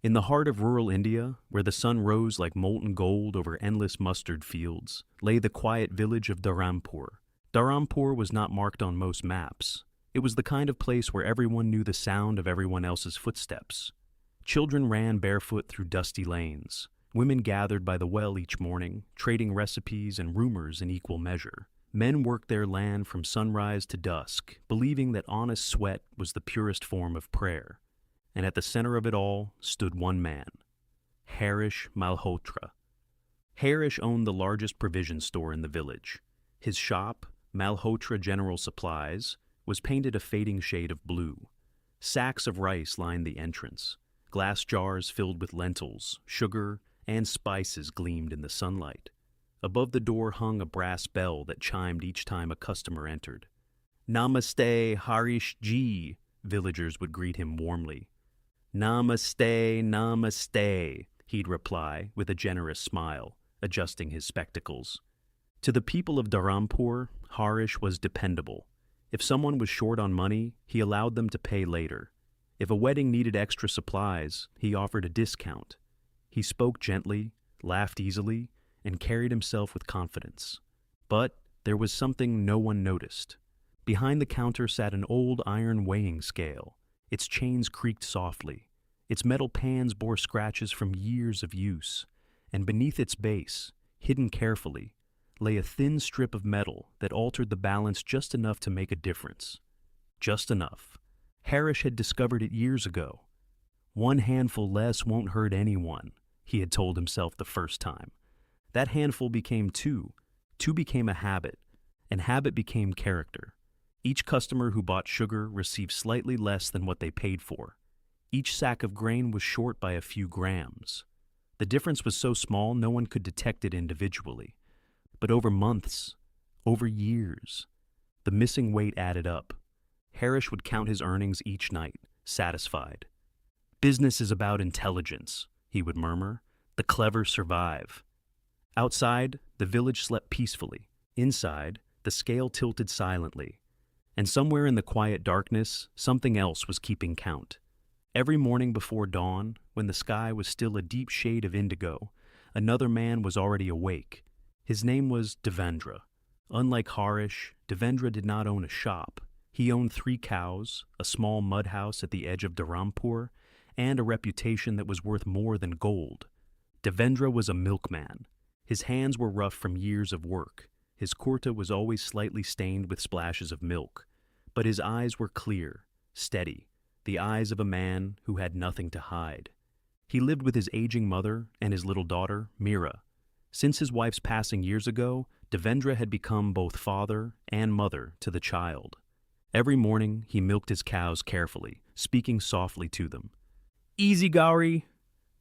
In the heart of rural India, where the sun rose like molten gold over endless mustard fields, lay the quiet village of Dharampur. Dharampur was not marked on most maps. It was the kind of place where everyone knew the sound of everyone else's footsteps. Children ran barefoot through dusty lanes. Women gathered by the well each morning, trading recipes and rumors in equal measure. Men worked their land from sunrise to dusk, believing that honest sweat was the purest form of prayer. And at the center of it all stood one man, Harish Malhotra. Harish owned the largest provision store in the village. His shop, Malhotra General Supplies, was painted a fading shade of blue. Sacks of rice lined the entrance. Glass jars filled with lentils, sugar, and spices gleamed in the sunlight. Above the door hung a brass bell that chimed each time a customer entered. "Namaste, Harish Ji," villagers would greet him warmly. "Namaste, namaste," he'd reply with a generous smile, adjusting his spectacles. To the people of Dharampur, Harish was dependable. If someone was short on money, he allowed them to pay later. If a wedding needed extra supplies, he offered a discount. He spoke gently, laughed easily, and carried himself with confidence. But there was something no one noticed. Behind the counter sat an old iron weighing scale. Its chains creaked softly. Its metal pans bore scratches from years of use. And beneath its base, hidden carefully, lay a thin strip of metal that altered the balance just enough to make a difference. Just enough. Harish had discovered it years ago. One handful less won't hurt anyone, he had told himself the first time. That handful became two. Two became a habit, and habit became character. Each customer who bought sugar received slightly less than what they paid for. Each sack of grain was short by a few grams. The difference was so small no one could detect it individually. But over months, over years, the missing weight added up. Harish would count his earnings each night, satisfied. "Business is about intelligence," he would murmur. "The clever survive." Outside, the village slept peacefully. Inside, the scale tilted silently. And somewhere in the quiet darkness, something else was keeping count. Every morning before dawn, when the sky was still a deep shade of indigo, another man was already awake. His name was Devendra. Unlike Harish, Devendra did not own a shop. He owned 3 cows, a small mud house at the edge of Dharampur, and a reputation that was worth more than gold. Devendra was a milkman. His hands were rough from years of work. His kurta was always slightly stained with splashes of milk. But his eyes were clear, steady, the eyes of a man who had nothing to hide. He lived with his aging mother and his little daughter, Meera. Since his wife's passing years ago, Devendra had become both father and mother to the child. Every morning, he milked his cows carefully, speaking softly to them. "Easy, Gauri."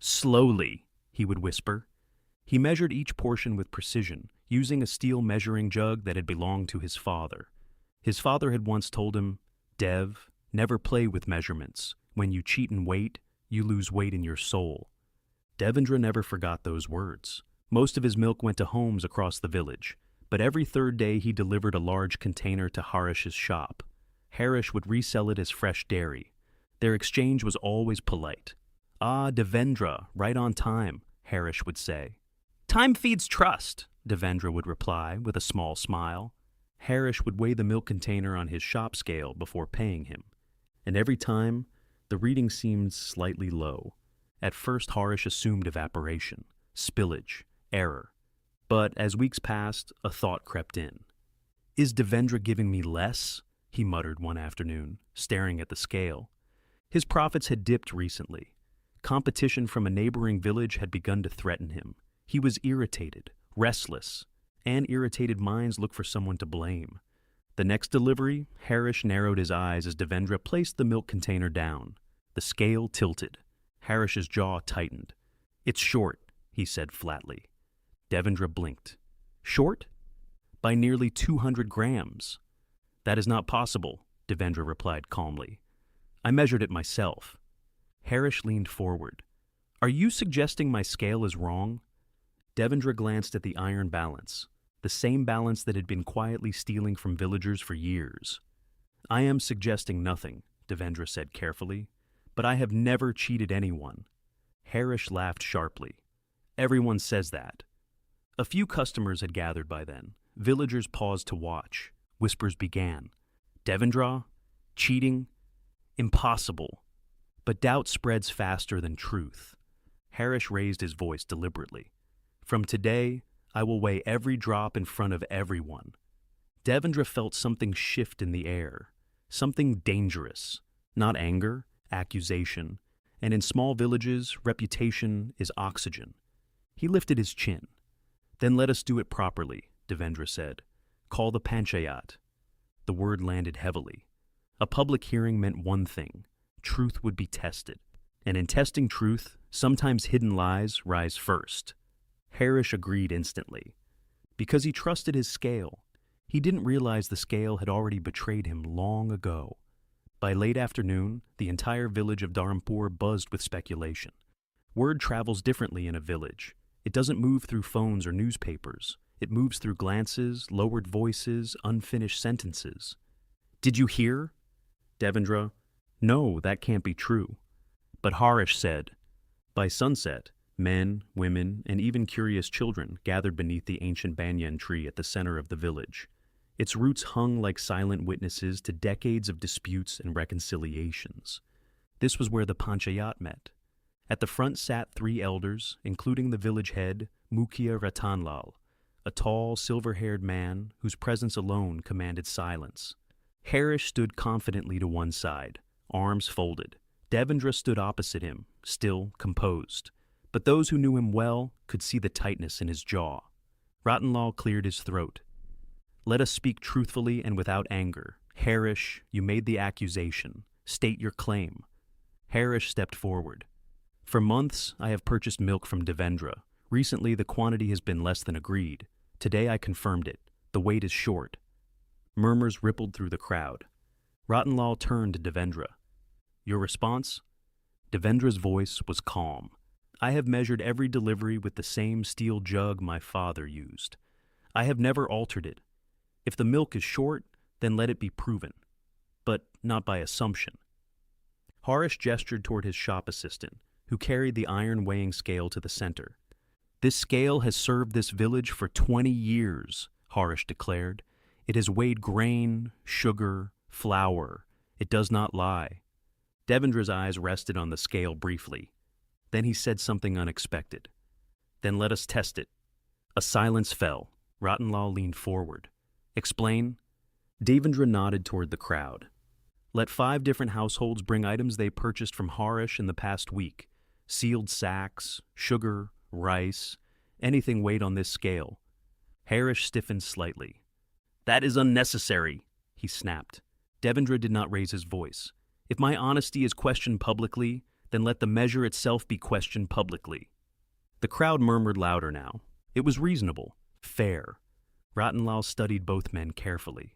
"Slowly," he would whisper. He measured each portion with precision, using a steel measuring jug that had belonged to his father. His father had once told him, "Dev, never play with measurements. When you cheat in weight, you lose weight in your soul." Devendra never forgot those words. Most of his milk went to homes across the village, but every third day he delivered a large container to Harish's shop. Harish would resell it as fresh dairy. Their exchange was always polite. "Ah, Devendra, right on time," Harish would say. "Time feeds trust," Devendra would reply with a small smile. Harish would weigh the milk container on his shop scale before paying him. And every time, the reading seemed slightly low. At first, Harish assumed evaporation, spillage, error. But as weeks passed, a thought crept in. "Is Devendra giving me less?" he muttered one afternoon, staring at the scale. His profits had dipped recently. Competition from a neighboring village had begun to threaten him. He was irritated, restless, and irritated minds look for someone to blame. The next delivery, Harish narrowed his eyes as Devendra placed the milk container down. The scale tilted. Harish's jaw tightened. "It's short," he said flatly. Devendra blinked. "Short?" "By nearly 200 grams. "That is not possible," Devendra replied calmly. "I measured it myself." Harish leaned forward. "Are you suggesting my scale is wrong?" Devendra glanced at the iron balance, the same balance that had been quietly stealing from villagers for years. "I am suggesting nothing," Devendra said carefully, "but I have never cheated anyone." Harish laughed sharply. Everyone says that. A few customers had gathered by then. Villagers paused to watch. Whispers began. Devendra? Cheating? Impossible. But doubt spreads faster than truth. Harish raised his voice deliberately. From today, I will weigh every drop in front of everyone. Devendra felt something shift in the air. Something dangerous. Not anger, accusation. And in small villages, reputation is oxygen. He lifted his chin. Then let us do it properly, Devendra said. Call the panchayat. The word landed heavily. A public hearing meant one thing. Truth would be tested. And in testing truth, sometimes hidden lies rise first. Harish agreed instantly. Because he trusted his scale. He didn't realize the scale had already betrayed him long ago. By late afternoon, the entire village of Dharampur buzzed with speculation. Word travels differently in a village. It doesn't move through phones or newspapers. It moves through glances, lowered voices, unfinished sentences. Did you hear? Devendra, no, that can't be true. But Harish said, by sunset, men, women, and even curious children gathered beneath the ancient banyan tree at the center of the village. Its roots hung like silent witnesses to decades of disputes and reconciliations. This was where the panchayat met. At the front sat 3 elders, including the village head, Mukhia Ratanlal, a tall, silver-haired man whose presence alone commanded silence. Harish stood confidently to one side, arms folded. Devendra stood opposite him, still, composed. But those who knew him well could see the tightness in his jaw. Ratanlal cleared his throat. Let us speak truthfully and without anger. Harish, you made the accusation. State your claim. Harish stepped forward. For months, I have purchased milk from Devendra. Recently, the quantity has been less than agreed. Today, I confirmed it. The wait is short. Murmurs rippled through the crowd. Ratanlal turned to Devendra. Your response? Devendra's voice was calm. I have measured every delivery with the same steel jug my father used. I have never altered it. If the milk is short, then let it be proven. But not by assumption. Harish gestured toward his shop assistant, who carried the iron weighing scale to the center. This scale has served this village for 20 years, Harish declared. It has weighed grain, sugar, flour. It does not lie. Devendra's eyes rested on the scale briefly. Then he said something unexpected. Then let us test it. A silence fell. Ratanlal leaned forward. Explain? Devendra nodded toward the crowd. Let 5 different households bring items they purchased from Harish in the past week. Sealed sacks, sugar, rice, anything weighed on this scale. Harish stiffened slightly. That is unnecessary, he snapped. Devendra did not raise his voice. If my honesty is questioned publicly, then let the measure itself be questioned publicly. The crowd murmured louder now. It was reasonable, fair. Ratanlal studied both men carefully.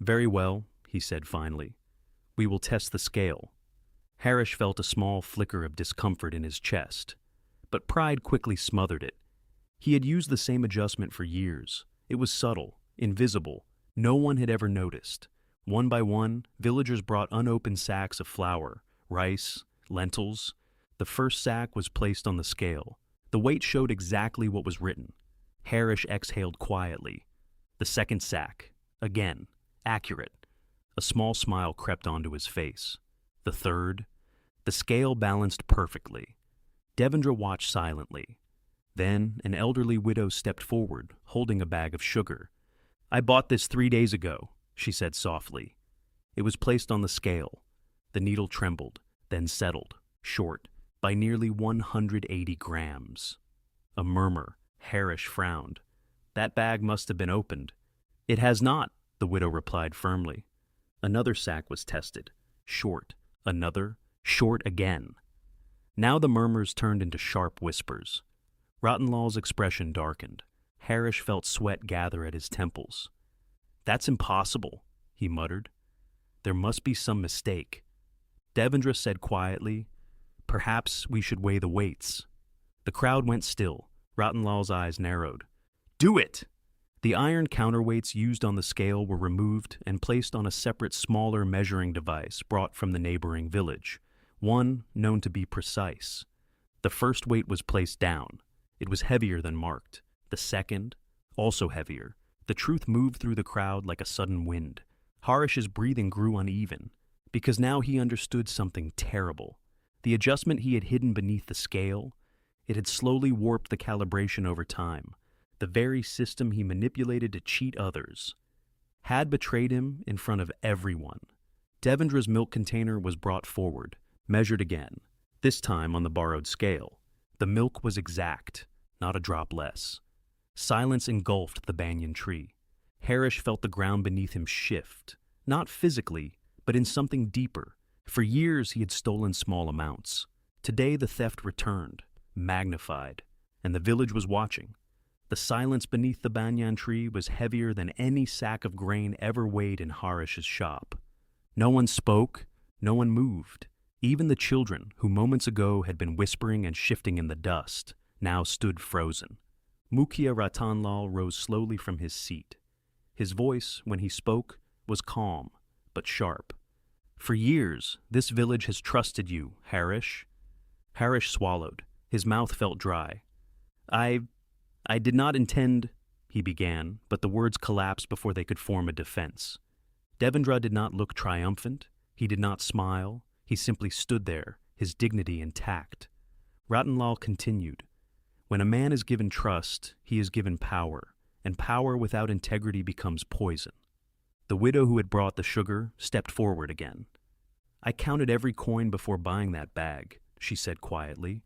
Very well, he said finally. We will test the scale. Harish felt a small flicker of discomfort in his chest, but pride quickly smothered it. He had used the same adjustment for years. It was subtle, invisible. No one had ever noticed. One by one, villagers brought unopened sacks of flour, rice, lentils. The first sack was placed on the scale. The weight showed exactly what was written. Harish exhaled quietly. The second sack. Again. Accurate. A small smile crept onto his face. The third. The scale balanced perfectly. Devendra watched silently. Then an elderly widow stepped forward, holding a bag of sugar. I bought this 3 days ago, she said softly. It was placed on the scale. The needle trembled, then settled, short, by nearly 180 grams. A murmur. Harish frowned. That bag must have been opened. It has not, the widow replied firmly. Another sack was tested. Short. Another. Short again. Now the murmurs turned into sharp whispers. Ratanlal's expression darkened. Harish felt sweat gather at his temples. That's impossible, he muttered. There must be some mistake. Devendra said quietly, perhaps we should weigh the weights. The crowd went still. Ratanlal's eyes narrowed. Do it! The iron counterweights used on the scale were removed and placed on a separate, smaller measuring device brought from the neighboring village, one known to be precise. The first weight was placed down. It was heavier than marked. The second, also heavier. The truth moved through the crowd like a sudden wind. Harish's breathing grew uneven, because now he understood something terrible. The adjustment he had hidden beneath the scale, it had slowly warped the calibration over time. The very system he manipulated to cheat others had betrayed him in front of everyone. Devendra's milk container was brought forward, measured again, this time on the borrowed scale. The milk was exact, not a drop less. Silence engulfed the banyan tree. Harish felt the ground beneath him shift, not physically, but in something deeper. For years he had stolen small amounts. Today the theft returned, magnified, and the village was watching. The silence beneath the banyan tree was heavier than any sack of grain ever weighed in Harish's shop. No one spoke, no one moved. Even the children, who moments ago had been whispering and shifting in the dust, now stood frozen. Mukhia Ratanlal rose slowly from his seat. His voice, when he spoke, was calm, but sharp. "For years, this village has trusted you, Harish." Harish swallowed. His mouth felt dry. I did not intend," he began, but the words collapsed before they could form a defense. Devendra did not look triumphant. He did not smile. He simply stood there, his dignity intact. Ratanlal continued. "When a man is given trust, he is given power, and power without integrity becomes poison." The widow who had brought the sugar stepped forward again. "I counted every coin before buying that bag," she said quietly.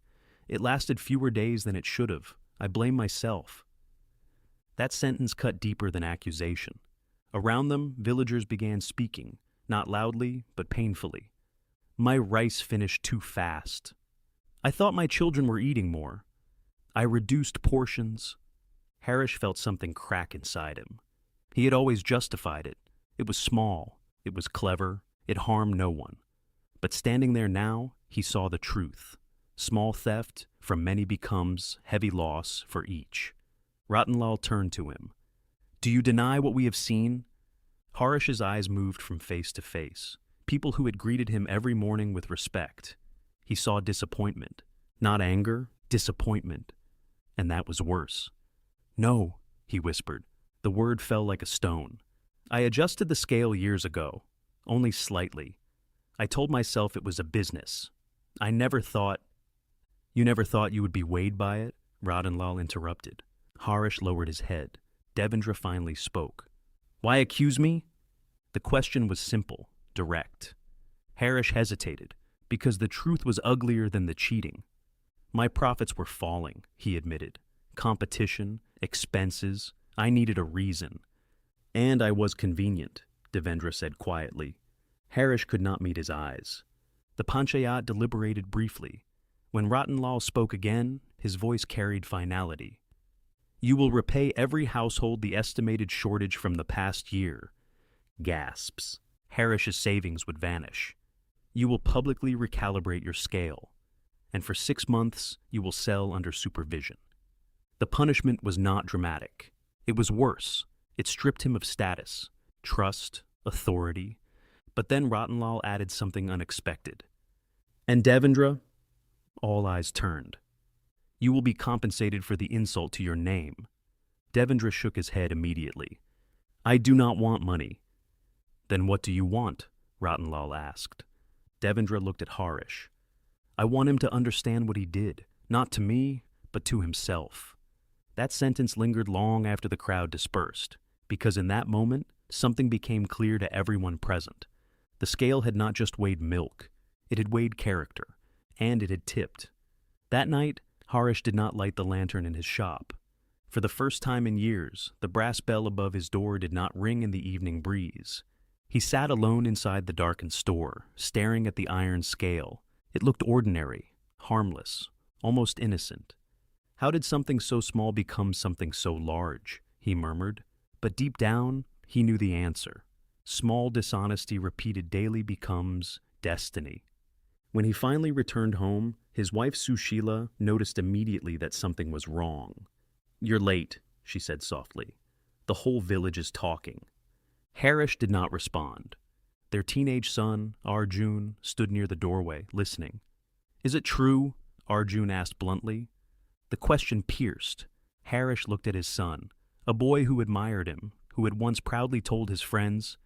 "It lasted fewer days than it should have. I blame myself." That sentence cut deeper than accusation. Around them, villagers began speaking, not loudly, but painfully. "My rice finished too fast. I thought my children were eating more. I reduced portions." Harish felt something crack inside him. He had always justified it. It was small. It was clever. It harmed no one. But standing there now, he saw the truth. Small theft from many becomes heavy loss for each. Ratanlal turned to him. "Do you deny what we have seen?" Harish's eyes moved from face to face. People who had greeted him every morning with respect. He saw disappointment. Not anger, disappointment. And that was worse. "No," he whispered. The word fell like a stone. "I adjusted the scale years ago. Only slightly. I told myself it was a business. I never thought—" "You never thought you would be weighed by it?" Ratanlal interrupted. Harish lowered his head. Devendra finally spoke. "Why accuse me?" The question was simple, direct. Harish hesitated, because the truth was uglier than the cheating. "My profits were falling," he admitted. "Competition, expenses, I needed a reason." "And I was convenient," Devendra said quietly. Harish could not meet his eyes. The panchayat deliberated briefly. When Ratanlal spoke again, his voice carried finality. "You will repay every household the estimated shortage from the past year." Gasps. Harish's savings would vanish. "You will publicly recalibrate your scale. And for 6 months, you will sell under supervision." The punishment was not dramatic. It was worse. It stripped him of status, trust, authority. But then Ratanlal added something unexpected. "And Devendra?" All eyes turned. "You will be compensated for the insult to your name." Devendra shook his head immediately. "I do not want money." "Then what do you want?" Ratanlal asked. Devendra looked at Harish. "I want him to understand what he did, not to me, but to himself." That sentence lingered long after the crowd dispersed, because in that moment, something became clear to everyone present. The scale had not just weighed milk, it had weighed character, and it had tipped. That night, Harish did not light the lantern in his shop. For the first time in years, the brass bell above his door did not ring in the evening breeze. He sat alone inside the darkened store, staring at the iron scale. It looked ordinary, harmless, almost innocent. "How did something so small become something so large?" he murmured. But deep down, he knew the answer. Small dishonesty repeated daily becomes destiny. When he finally returned home, his wife Sushila noticed immediately that something was wrong. "You're late," she said softly. "The whole village is talking." Harish did not respond. Their teenage son, Arjun, stood near the doorway, listening. "Is it true? Arjun asked bluntly. The question pierced. Harish looked at his son, a boy who admired him, who had once proudly told his friends,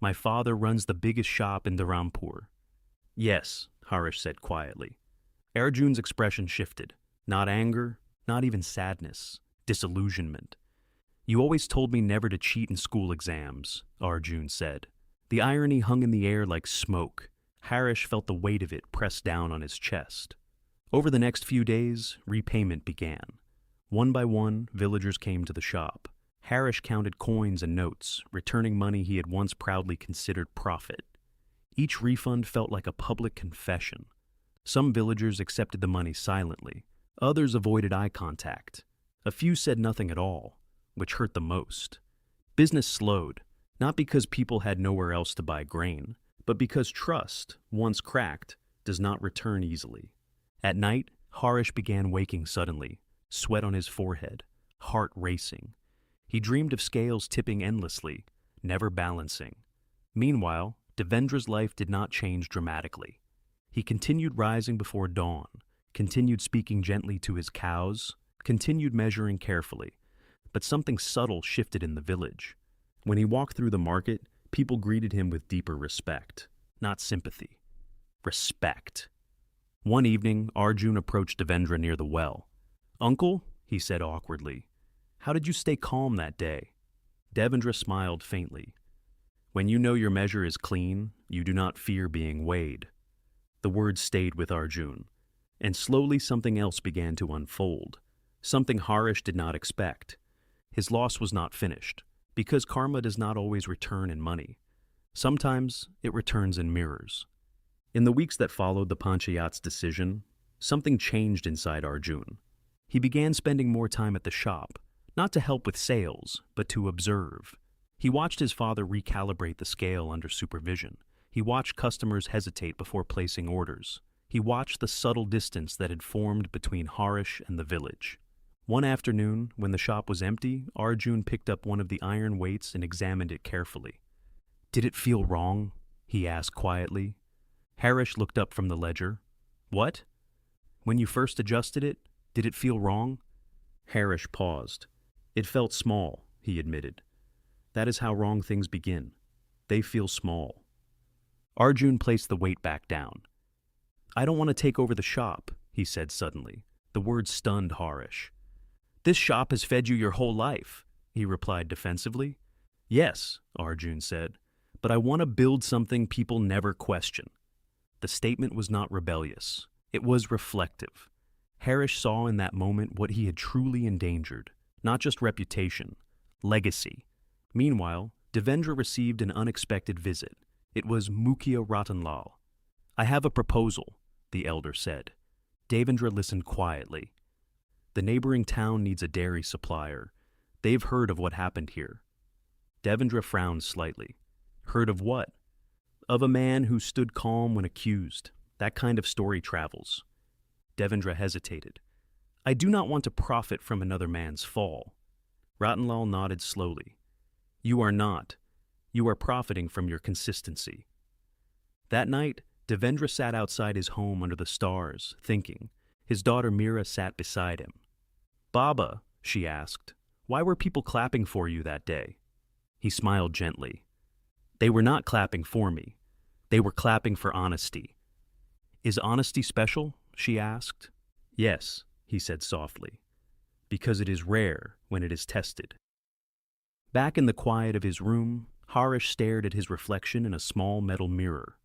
"My father runs the biggest shop in Dharampur." Yes, Harish said quietly. Arjun's expression shifted. Not anger, not even sadness, disillusionment. You always told me never to cheat in school exams, Arjun said. The irony hung in the air like smoke. Harish felt the weight of it pressed down on his chest. Over the next few days, repayment began. One by one, villagers came to the shop. Harish counted coins and notes, returning money he had once proudly considered profit. Each refund felt like a public confession. Some villagers accepted the money silently. Others avoided eye contact. A few said nothing at all, which hurt the most. Business slowed, not because people had nowhere else to buy grain, but because trust, once cracked, does not return easily. At night, Harish began waking suddenly, sweat on his forehead, heart racing. He dreamed of scales tipping endlessly, never balancing. Meanwhile, Devendra's life did not change dramatically. He continued rising before dawn, continued speaking gently to his cows, continued measuring carefully. But something subtle shifted in the village. When he walked through the market, people greeted him with deeper respect, not sympathy. Respect. One evening, Arjun approached Devendra near the well. "Uncle," he said awkwardly, "how did you stay calm that day?" Devendra smiled faintly. "When you know your measure is clean, you do not fear being weighed." The words stayed with Arjun, and slowly something else began to unfold, something Harish did not expect. His loss was not finished, because karma does not always return in money. Sometimes it returns in mirrors. In the weeks that followed the Panchayat's decision, something changed inside Arjun. He began spending more time at the shop, not to help with sales, but to observe. He watched his father recalibrate the scale under supervision. He watched customers hesitate before placing orders. He watched the subtle distance that had formed between Harish and the village. One afternoon, when the shop was empty, Arjun picked up one of the iron weights and examined it carefully. "Did it feel wrong?" he asked quietly. Harish looked up from the ledger. "What? When you first adjusted it, did it feel wrong?" Harish paused. "It felt small," he admitted. "That is how wrong things begin. They feel small." Arjun placed the weight back down. "I don't want to take over the shop," he said suddenly. The words stunned Harish. "This shop has fed you your whole life," he replied defensively. "Yes," Arjun said, "but I want to build something people never question." The statement was not rebellious. It was reflective. Harish saw in that moment what he had truly endangered, not just reputation, legacy. Meanwhile, Devendra received an unexpected visit. It was Mukhya Ratanlal. "I have a proposal," the elder said. Devendra listened quietly. "The neighboring town needs a dairy supplier. They've heard of what happened here." Devendra frowned slightly. "Heard of what?" "Of a man who stood calm when accused. That kind of story travels." Devendra hesitated. "I do not want to profit from another man's fall." Ratanlal nodded slowly. "You are not. You are profiting from your consistency." That night, Devendra sat outside his home under the stars, thinking. His daughter Mira sat beside him. "Baba," she asked, "why were people clapping for you that day?" He smiled gently. "They were not clapping for me. They were clapping for honesty." "Is honesty special?" she asked. "Yes," he said softly, "because it is rare when it is tested." Back in the quiet of his room, Harish stared at his reflection in a small metal mirror.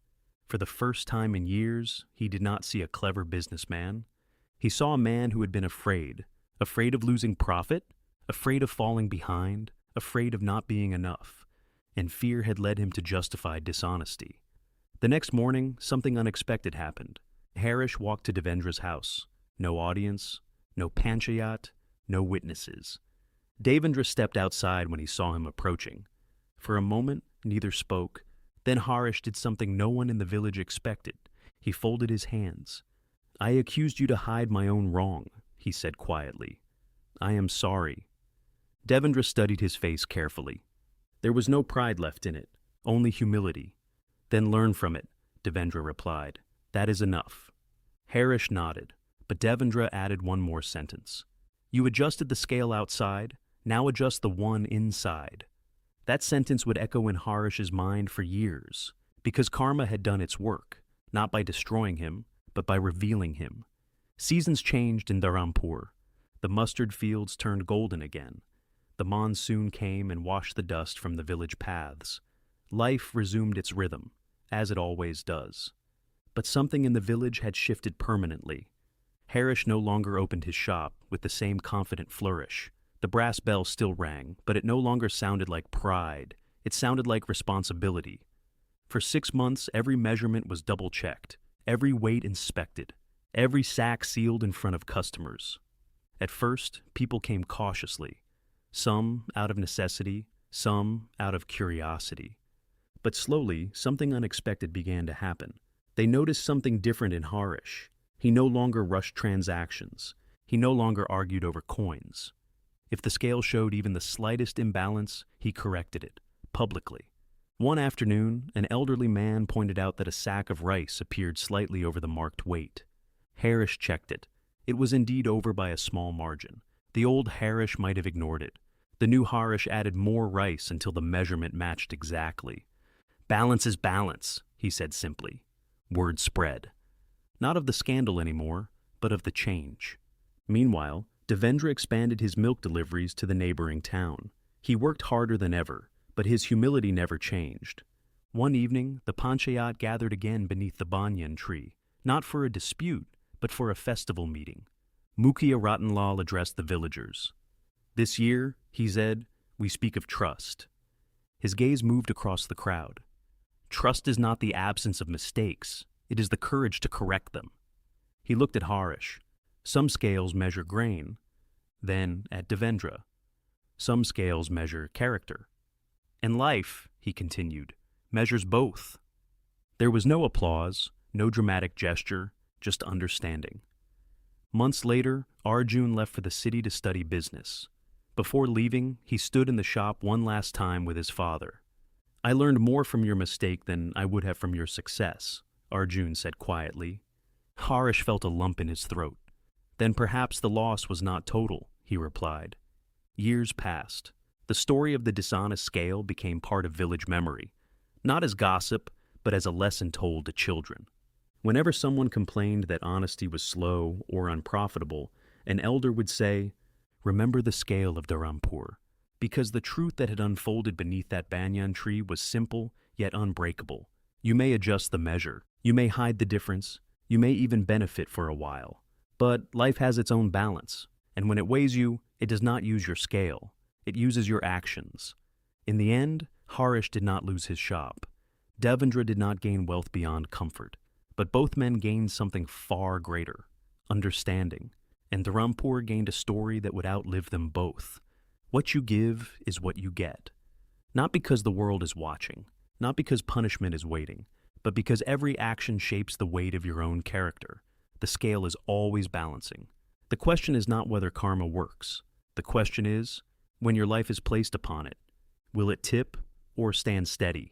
For the first time in years, he did not see a clever businessman. He saw a man who had been afraid of losing profit, afraid of falling behind, afraid of not being enough, and fear had led him to justify dishonesty. The next morning, something unexpected happened. Harish walked to Devendra's house. No audience, no panchayat, no witnesses. Devendra stepped outside when he saw him approaching. For a moment, neither spoke. Then Harish did something no one in the village expected. He folded his hands. "I accused you to hide my own wrong," he said quietly. "I am sorry." Devendra studied his face carefully. There was no pride left in it, only humility. "Then learn from it," Devendra replied. "That is enough." Harish nodded. But Devendra added one more sentence. You adjusted the scale outside, now adjust the one inside. That sentence would echo in Harish's mind for years, because karma had done its work, not by destroying him, but by revealing him. Seasons changed in Dharampur. The mustard fields turned golden again. The monsoon came and washed the dust from the village paths. Life resumed its rhythm, as it always does. But something in the village had shifted permanently. Harish no longer opened his shop with the same confident flourish. The brass bell still rang, but it no longer sounded like pride. It sounded like responsibility. For 6 months, every measurement was double-checked, every weight inspected, every sack sealed in front of customers. At first, people came cautiously, some out of necessity, some out of curiosity. But slowly, something unexpected began to happen. They noticed something different in Harish. He no longer rushed transactions. He no longer argued over coins. If the scale showed even the slightest imbalance, he corrected it, publicly. One afternoon, an elderly man pointed out that a sack of rice appeared slightly over the marked weight. Harish checked it. It was indeed over by a small margin. The old Harish might have ignored it. The new Harish added more rice until the measurement matched exactly. Balance is balance, he said simply. Word spread. Not of the scandal anymore, but of the change. Meanwhile, Devendra expanded his milk deliveries to the neighboring town. He worked harder than ever, but his humility never changed. One evening, the panchayat gathered again beneath the banyan tree, not for a dispute, but for a festival meeting. Mukhia Ratanlal addressed the villagers. This year, he said, we speak of trust. His gaze moved across the crowd. Trust is not the absence of mistakes, it is the courage to correct them. He looked at Harish. Some scales measure grain, then at Devendra. Some scales measure character. And life, he continued, measures both. There was no applause, no dramatic gesture, just understanding. Months later, Arjun left for the city to study business. Before leaving, he stood in the shop one last time with his father. I learned more from your mistake than I would have from your success, Arjun said quietly. Harish felt a lump in his throat. Then perhaps the loss was not total, he replied. Years passed. The story of the dishonest scale became part of village memory, not as gossip, but as a lesson told to children. Whenever someone complained that honesty was slow or unprofitable, an elder would say, remember the scale of Dharampur, because the truth that had unfolded beneath that banyan tree was simple yet unbreakable. You may adjust the measure, you may hide the difference, you may even benefit for a while. But life has its own balance, and when it weighs you, it does not use your scale. It uses your actions. In the end, Harish did not lose his shop. Devendra did not gain wealth beyond comfort, but both men gained something far greater, understanding, and Dharampur gained a story that would outlive them both. What you give is what you get. Not because the world is watching, not because punishment is waiting, but because every action shapes the weight of your own character. The scale is always balancing. The question is not whether karma works. The question is, when your life is placed upon it, will it tip or stand steady?